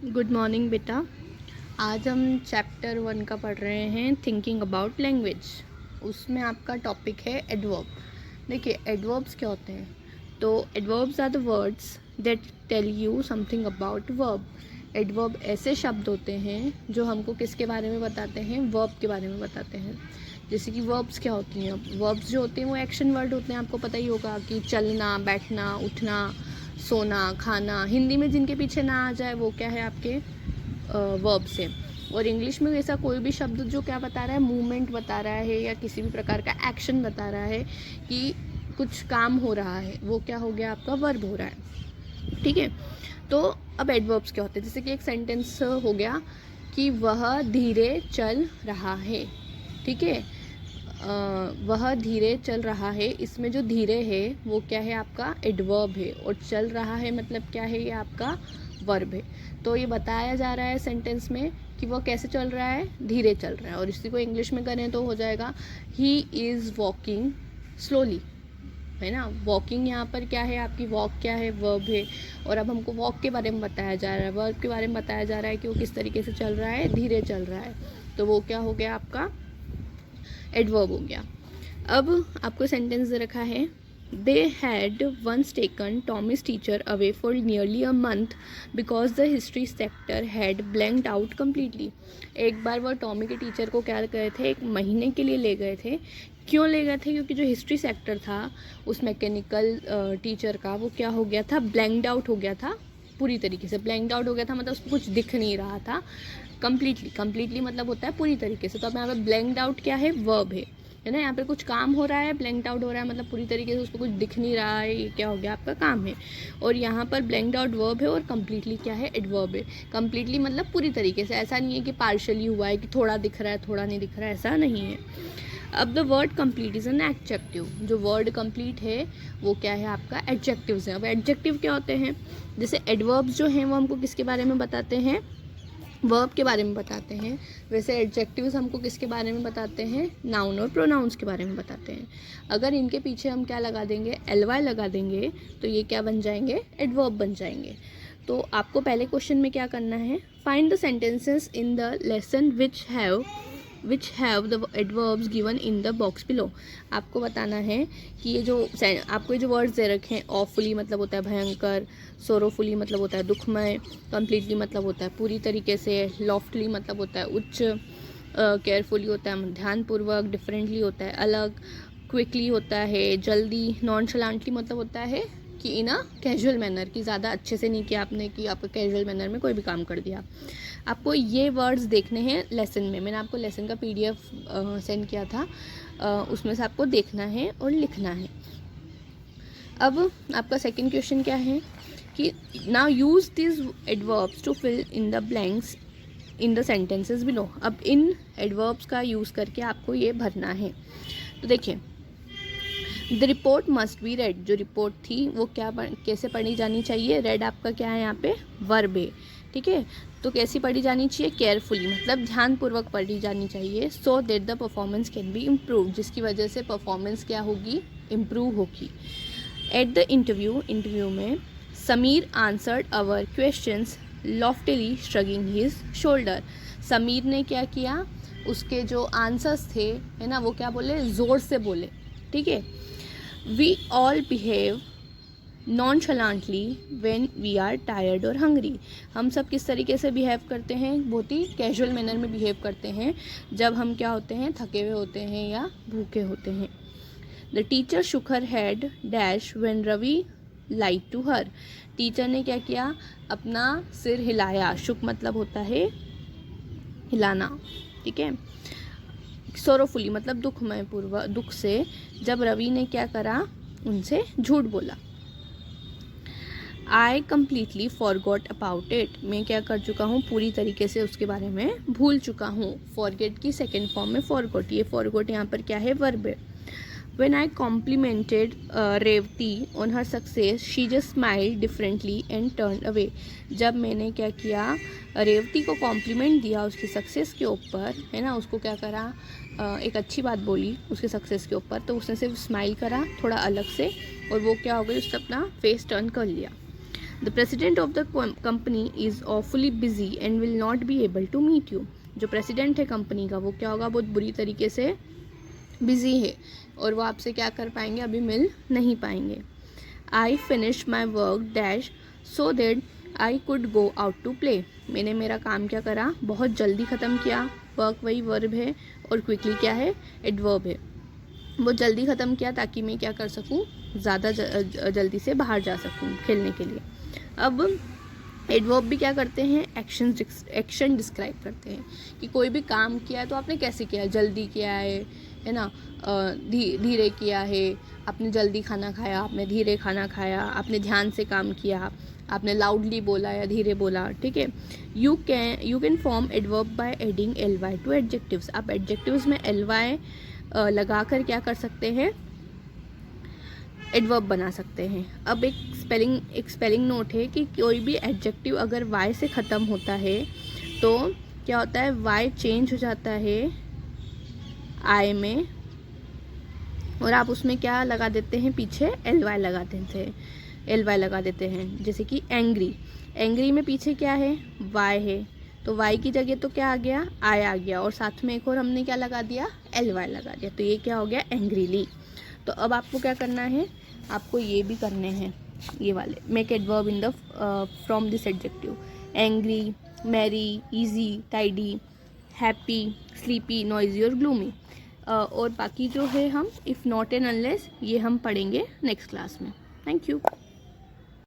Good morning बेटा। आज हम चैप्टर 1 का पढ़ रहे हैं, थिंकिंग अबाउट लैंग्वेज। उसमें आपका टॉपिक है एडवर्ब। देखिए, एडवर्ब्स क्या होते हैं? तो adverbs are the words that tell you something about verb. Adverb ऐसे शब्द होते हैं जो हमको किसके बारे में बताते हैं? वर्ब के बारे में बताते हैं। जैसे कि वर्ब्स क्या होती हैं? वर्ब्स जो होते हैं वो एक्शन वर्ड होते हैं। आपको पता ही होगा कि चलना, बैठना, उठना, सोना, खाना। हिंदी में जिनके पीछे ना आ जाए वो क्या है? आपके वर्ब से। और इंग्लिश में ऐसा कोई भी शब्द जो क्या बता रहा है? मूवमेंट बता रहा है या किसी भी प्रकार का एक्शन बता रहा है कि कुछ काम हो रहा है, वो क्या हो गया? आपका वर्ब हो रहा है। ठीक है। तो अब एडवर्ब्स क्या होते हैं? जैसे कि एक सेंटेंस हो गया कि वह धीरे चल रहा है। ठीक है। वह धीरे चल रहा है, इसमें जो धीरे है वो क्या है? आपका एडवर्ब है। और चल रहा है मतलब क्या है? ये आपका वर्ब है। तो ये बताया जा रहा है सेंटेंस में कि वह कैसे चल रहा है? धीरे चल रहा है। और इसी को इंग्लिश में करें तो हो जाएगा ही इज़ वॉकिंग स्लोली, है ना। वॉकिंग यहाँ पर क्या है? आपकी वॉक क्या है? वर्ब है। और अब हमको वॉक के बारे में बताया जा रहा है, वर्ब के बारे में बताया जा रहा है कि वो किस तरीके से चल रहा है? धीरे चल रहा है। तो वो क्या हो गया? आपका एडवर्ब हो गया। अब आपको सेंटेंस दे रखा है, they had once taken Tommy's teacher away for nearly a month because the history sector had blanked out completely. एक बार वह टॉमी के टीचर को क्या गए थे? 1 महीने के लिए ले गए थे। क्यों ले गए थे? क्योंकि जो हिस्ट्री सेक्टर था उस मैकेनिकल टीचर का, वो क्या हो गया था? ब्लैंक्ड आउट हो गया था। पूरी तरीके से ब्लैंक्ड आउट हो गया था, मतलब उसको कुछ दिख नहीं रहा था। कंप्लीटली मतलब होता है पूरी तरीके से। तो अब यहाँ पे ब्लैंक्ड आउट क्या है? वर्ब है ना। यहाँ पे कुछ काम हो रहा है, ब्लैंक्ड आउट हो रहा है मतलब पूरी तरीके से उसको कुछ दिख नहीं रहा है। ये क्या हो गया? आपका काम है। और यहाँ पर ब्लैंक्ड आउट वर्ब है और कंप्लीटली क्या है? एडवर्ब है। कंप्लीटली मतलब पूरी तरीके से। ऐसा नहीं है कि पार्शली हुआ है कि थोड़ा दिख रहा है थोड़ा नहीं दिख रहा है, ऐसा नहीं है। अब the word complete is an adjective. जो वर्ड कंप्लीट है वो क्या है? आपका एडजेक्टिव्स है। अब एडजेक्टिव क्या होते हैं? जैसे एडवर्ब्स जो हैं वो हमको किसके बारे में बताते हैं? वर्ब के बारे में बताते हैं। वैसे एडजेक्टिव्स हमको किसके बारे में बताते हैं? नाउन और प्रोनाउंस के बारे में बताते हैं। अगर इनके पीछे हम क्या लगा देंगे? ly लगा देंगे तो ये क्या बन जाएंगे? एडवर्ब बन जाएंगे। तो आपको पहले क्वेश्चन में क्या करना है? Find the sentences in the lesson which have the adverbs given in the box below. आपको बताना है कि ये जो आपको ये जो वर्ड्स दे रखे हैं, ऑफुली मतलब होता है भयंकर, सोरोफुली मतलब होता है दुखमय, कम्प्लीटली मतलब होता है पूरी तरीके से, लॉफ्टली मतलब होता है उच्च, केयरफुली होता है ध्यानपूर्वक, डिफरेंटली होता है अलग, क्विकली होता है जल्दी, नॉनशलांटली मतलब होता है कि इन अ कैजुअल मैनर, की ज़्यादा अच्छे से नहीं किया आपने, कि आपको कैजुअल मैनर में कोई भी काम कर दिया। आपको ये वर्ड्स देखने हैं लेसन में। मैंने आपको लेसन का PDF सेंड किया था, उसमें से आपको देखना है और लिखना है। अब आपका सेकंड क्वेश्चन क्या है कि now use this adverbs to fill in the blanks in the sentences below. अब इन एडवर्ब्स का यूज़ करके आपको ये भरना है। तो देखिए, the report must be red. जो रिपोर्ट थी वो क्या कैसे पढ़ी जानी चाहिए? रेड आपका क्या है? यहाँ पे वर्ब है। ठीक है। तो कैसी पढ़ी जानी चाहिए? केयरफुली मतलब ध्यानपूर्वक पढ़ी जानी चाहिए। So that the performance can be improve, जिसकी वजह से परफॉर्मेंस क्या होगी? इम्प्रूव होगी। एट द इंटरव्यू में Sameer answered our questions loftily shrugging his shoulder. Sameer ने क्या किया? उसके जो आंसर्स थे, है ना, वो क्या बोले? ज़ोर से बोले। ठीक है। We all behave nonchalantly when we are tired और हंग्री। हम सब किस तरीके से बिहेव करते हैं? बहुत ही कैजुअल मैनर में बिहेव करते हैं जब हम क्या होते हैं? थके हुए होते हैं या भूखे होते हैं। The teacher shook her head dash when Ravi lied to her. Teacher ने क्या किया? अपना सिर हिलाया। शुक मतलब होता है हिलाना। ठीक है। सोरोफुली मतलब दुखमय पूर्व दुख से, जब रवि ने क्या करा? उनसे झूठ बोला। I completely forgot about it. मैं क्या कर चुका हूँ? पूरी तरीके से उसके बारे में भूल चुका हूँ। फॉरगेट की सेकेंड फॉर्म में फॉरगॉट। ये फॉरगॉट यहाँ पर क्या है? वर्ब है। When I complimented Revati on her success, she just smiled differently and turned away. जब मैंने क्या किया? रेवती को कॉम्प्लीमेंट दिया उसकी सक्सेस के ऊपर, है ना, उसको क्या करा? एक अच्छी बात बोली उसके सक्सेस के ऊपर, तो उसने सिर्फ स्माइल करा थोड़ा अलग से, और वो क्या हो गई? उसने अपना फेस टर्न कर लिया। The president of the company is awfully busy and will not be able to meet you. जो प्रेसिडेंट है कंपनी का वो क्या होगा, बहुत बुरी तरीके से बिजी है और वो आपसे क्या कर पाएंगे, अभी मिल नहीं पाएंगे। I finish my work dash so that I could go out to play. मैंने मेरा काम क्या करा, बहुत जल्दी ख़त्म किया। वर्क वही वर्ब है और क्विकली क्या है, एडवर्ब है। बहुत जल्दी ख़त्म किया ताकि मैं क्या कर सकूं, ज़्यादा जल्दी से बाहर जा सकूं खेलने के लिए। अब एडवर्ब भी क्या करते हैं, एक्शन डिस्क्राइब करते हैं कि कोई भी काम किया है तो आपने कैसे किया, जल्दी किया है ना, धीरे किया है, आपने जल्दी खाना खाया, आपने धीरे खाना खाया, आपने ध्यान से काम किया, आपने लाउडली बोला या धीरे बोला, ठीक है। You can form adverb by adding ly to adjectives. आप एडजेक्टिव्स में ly लगा कर क्या कर सकते हैं, एडवर्ब बना सकते हैं। अब एक स्पेलिंग नोट है कि कोई भी एडजेक्टिव अगर y से ख़त्म होता है तो क्या होता है, y चेंज हो जाता है I में और आप उसमें क्या लगा देते हैं, पीछे ly लगा देते हैं। जैसे कि एंग्री में पीछे क्या है, y है, तो y की जगह तो क्या आ गया, I आ गया और साथ में एक और हमने क्या लगा दिया, ly लगा दिया, तो ये क्या हो गया, एंग्रीली। तो अब आपको क्या करना है, आपको ये भी करने हैं, ये वाले make adverb in the from this adjective, angry, merry, easy, tidy, happy, sleepy, noisy और ग्लूमी। और बाकी जो है हम इफ़ नॉट एंड अनलेस ये हम पढ़ेंगे नेक्स्ट क्लास में। Thank you.